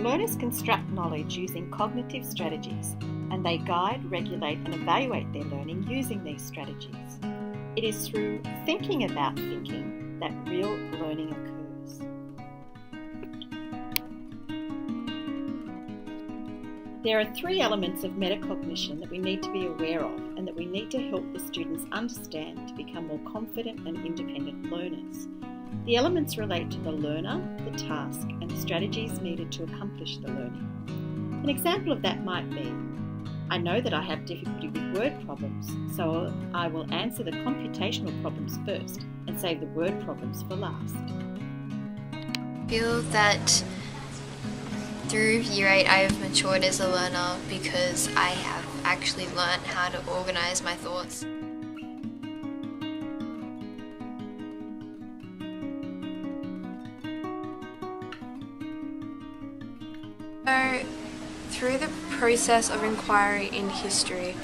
Learners construct knowledge using cognitive strategies, and they guide, regulate and evaluate their learning using these strategies. It is through thinking about thinking that real learning occurs. There are 3 elements of metacognition that we need to be aware of and that we need to help the students understand to become more confident and independent learners. The elements relate to the learner, the task, and the strategies needed to accomplish the learning. An example of that might be, I know that I have difficulty with word problems, so I will answer the computational problems first and save the word problems for last. I feel that through Year 8 I have matured as a learner because I have actually learnt how to organise my thoughts. So, through the process of inquiry in history,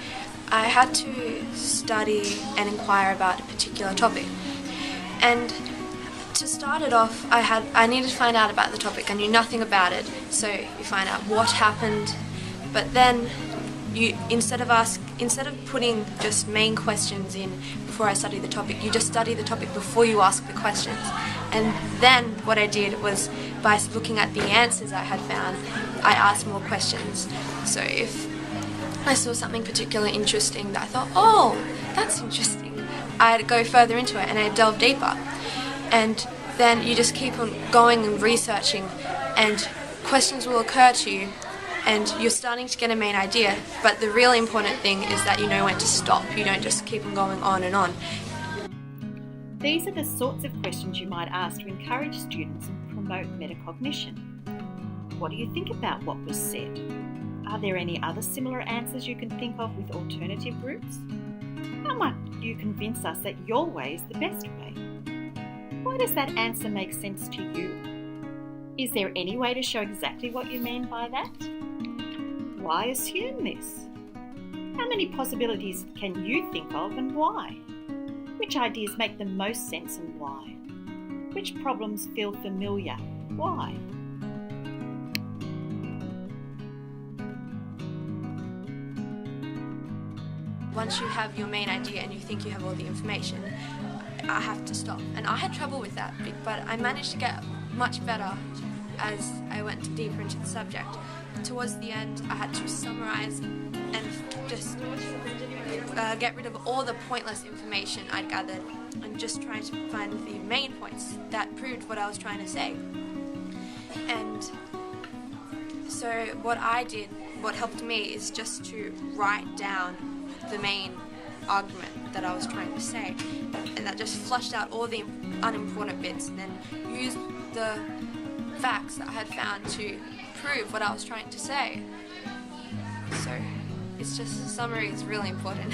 I had to study and inquire about a particular topic. And to start it off, I needed to find out about the topic. I knew nothing about it, so you find out what happened. But then, instead of putting just main questions in before I study the topic, you just study the topic before you ask the questions. And then what I did was, by looking at the answers I had found, I asked more questions. So if I saw something particularly interesting that I thought, oh, that's interesting, I'd go further into it and I'd delve deeper. And then you just keep on going and researching, and questions will occur to you and you're starting to get a main idea. But the really important thing is that you know when to stop. You don't just keep on going on and on. These are the sorts of questions you might ask to encourage students and promote metacognition. What do you think about what was said? Are there any other similar answers you can think of with alternative routes? How might you convince us that your way is the best way? Why does that answer make sense to you? Is there any way to show exactly what you mean by that? Why assume this? How many possibilities can you think of and why? Which ideas make the most sense and why? Which problems feel familiar? Why? Once you have your main idea and you think you have all the information, I have to stop. And I had trouble with that, but I managed to get much better as I went deeper into the subject. Towards the end, I had to summarize and just get rid of all the pointless information I'd gathered and just try to find the main points that proved what I was trying to say. And so what I did, what helped me, is just to write down the main argument that I was trying to say, and that just flushed out all the unimportant bits, and then used the facts that I had found to prove what I was trying to say. So it's just, summary is really important.